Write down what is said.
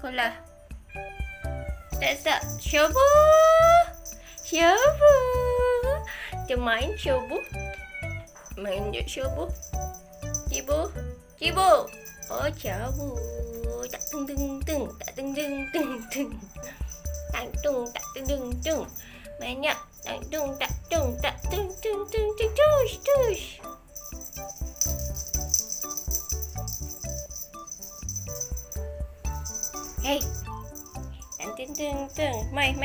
sekolah. Tak. Syobu. Kita main syobu. Main je syobu. Cibu. Oh, cabu. Tak teng. Tak teng. Tak teng. Banyak. Tak teng. Tush. Hey. Teng. Mai.